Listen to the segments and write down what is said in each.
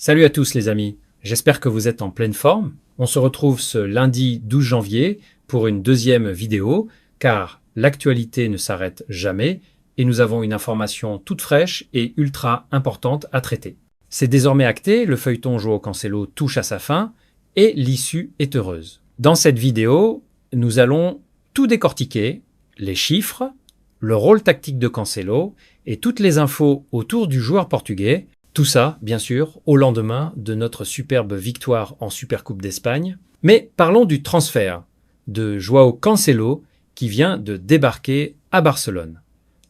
Salut à tous les amis, j'espère que vous êtes en pleine forme. On se retrouve ce lundi 12 janvier pour une deuxième vidéo, car l'actualité ne s'arrête jamais et nous avons une information toute fraîche et ultra importante à traiter. C'est désormais acté, le feuilleton Joao Cancelo touche à sa fin et l'issue est heureuse. Dans cette vidéo, nous allons tout décortiquer, les chiffres, le rôle tactique de Cancelo et toutes les infos autour du joueur portugais. Tout ça, bien sûr, au lendemain de notre superbe victoire en Supercoupe d'Espagne. Mais parlons du transfert de Joao Cancelo qui vient de débarquer à Barcelone.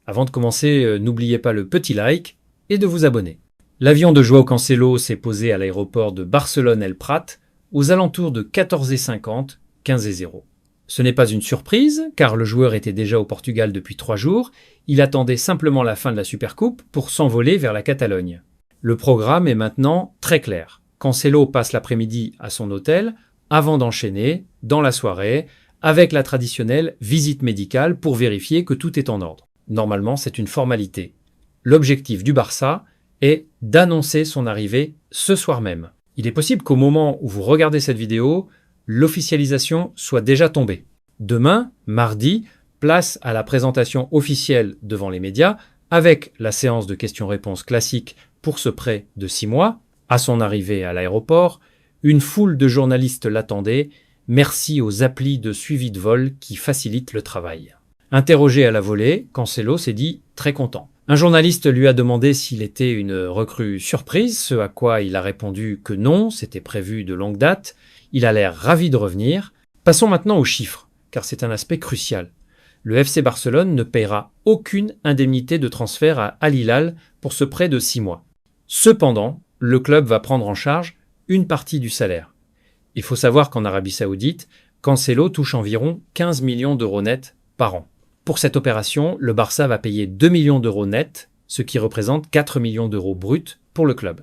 Avant de commencer, n'oubliez pas le petit like et de vous abonner. L'avion de Joao Cancelo s'est posé à l'aéroport de Barcelone-El Prat aux alentours de 14h50, 15h00. Ce n'est pas une surprise, car le joueur était déjà au Portugal depuis 3 jours. Il attendait simplement la fin de la Supercoupe pour s'envoler vers la Catalogne. Le programme est maintenant très clair. Cancelo passe l'après-midi à son hôtel avant d'enchaîner, dans la soirée, avec la traditionnelle visite médicale pour vérifier que tout est en ordre. Normalement, c'est une formalité. L'objectif du Barça est d'annoncer son arrivée ce soir même. Il est possible qu'au moment où vous regardez cette vidéo, l'officialisation soit déjà tombée. Demain, mardi, place à la présentation officielle devant les médias avec la séance de questions-réponses classique pour ce prêt de 6 mois. À son arrivée à l'aéroport, une foule de journalistes l'attendait. Merci aux applis de suivi de vol qui facilitent le travail. Interrogé à la volée, Cancelo s'est dit très content. Un journaliste lui a demandé s'il était une recrue surprise, ce à quoi il a répondu que non, c'était prévu de longue date. Il a l'air ravi de revenir. Passons maintenant aux chiffres, car c'est un aspect crucial. Le FC Barcelone ne paiera aucune indemnité de transfert à Al Hilal pour ce prêt de 6 mois. Cependant, le club va prendre en charge une partie du salaire. Il faut savoir qu'en Arabie Saoudite, Cancelo touche environ 15 millions d'euros nets par an. Pour cette opération, le Barça va payer 2 millions d'euros nets, ce qui représente 4 millions d'euros bruts pour le club.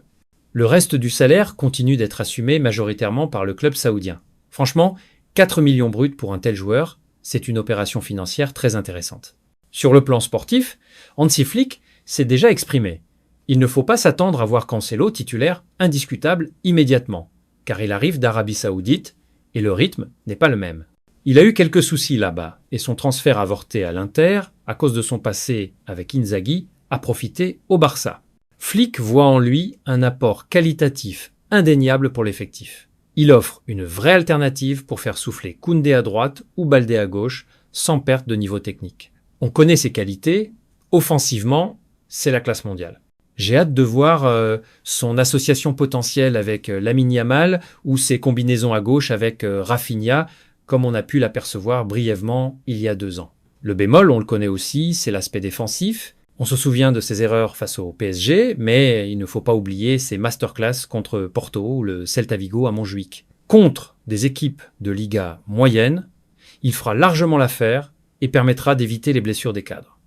Le reste du salaire continue d'être assumé majoritairement par le club saoudien. Franchement, 4 millions bruts pour un tel joueur, c'est une opération financière très intéressante. Sur le plan sportif, Hansi Flick s'est déjà exprimé. Il ne faut pas s'attendre à voir Cancelo titulaire indiscutable immédiatement, car il arrive d'Arabie Saoudite et le rythme n'est pas le même. Il a eu quelques soucis là-bas et son transfert avorté à l'Inter, à cause de son passé avec Inzaghi, a profité au Barça. Flick voit en lui un apport qualitatif indéniable pour l'effectif. Il offre une vraie alternative pour faire souffler Koundé à droite ou Baldé à gauche sans perte de niveau technique. On connaît ses qualités, offensivement, c'est la classe mondiale. J'ai hâte de voir son association potentielle avec Lamine Yamal ou ses combinaisons à gauche avec Rafinha, comme on a pu l'apercevoir brièvement il y a 2 ans. Le bémol, on le connaît aussi, c'est l'aspect défensif. On se souvient de ses erreurs face au PSG, mais il ne faut pas oublier ses masterclass contre Porto ou le Celta Vigo à Montjuïc. Contre des équipes de Liga moyenne, il fera largement l'affaire et permettra d'éviter les blessures des cadres.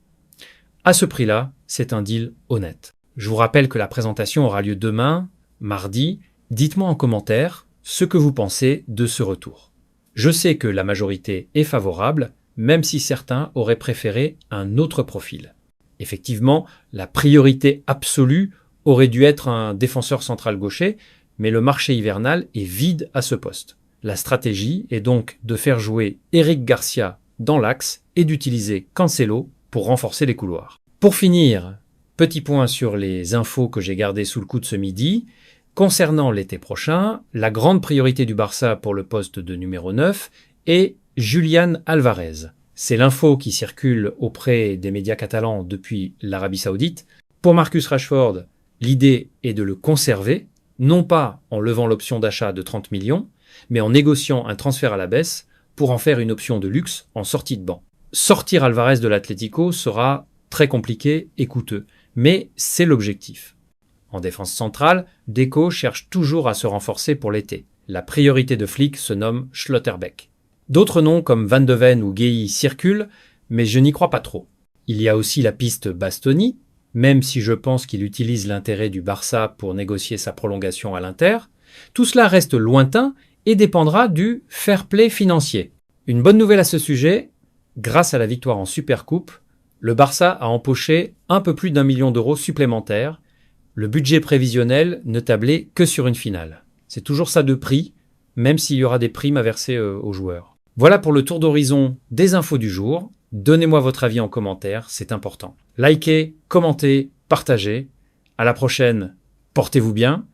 À ce prix-là, c'est un deal honnête. Je vous rappelle que la présentation aura lieu demain, mardi. Dites-moi en commentaire ce que vous pensez de ce retour. Je sais que la majorité est favorable, même si certains auraient préféré un autre profil. Effectivement, la priorité absolue aurait dû être un défenseur central gaucher, mais le marché hivernal est vide à ce poste. La stratégie est donc de faire jouer Eric Garcia dans l'axe et d'utiliser Cancelo pour renforcer les couloirs. Pour finir, petit point sur les infos que j'ai gardées sous le coude ce midi. Concernant l'été prochain, la grande priorité du Barça pour le poste de numéro 9 est Julián Álvarez. C'est l'info qui circule auprès des médias catalans depuis l'Arabie Saoudite. Pour Marcus Rashford, l'idée est de le conserver, non pas en levant l'option d'achat de 30 millions, mais en négociant un transfert à la baisse pour en faire une option de luxe en sortie de banc. Sortir Álvarez de l'Atlético sera très compliqué et coûteux, mais c'est l'objectif. En défense centrale, Deco cherche toujours à se renforcer pour l'été. La priorité de Flick se nomme Schlotterbeck. D'autres noms comme Van de Ven ou Guéhi circulent, mais je n'y crois pas trop. Il y a aussi la piste Bastoni, même si je pense qu'il utilise l'intérêt du Barça pour négocier sa prolongation à l'Inter. Tout cela reste lointain et dépendra du fair play financier. Une bonne nouvelle à ce sujet, grâce à la victoire en Supercoupe, le Barça a empoché un peu plus d'1 million d'euros supplémentaires. le budget prévisionnel ne tablait que sur une finale. C'est toujours ça de prix, même s'il y aura des primes à verser aux joueurs. Voilà pour le tour d'horizon des infos du jour. Donnez-moi votre avis en commentaire, c'est important. Likez, commentez, partagez. À la prochaine, portez-vous bien.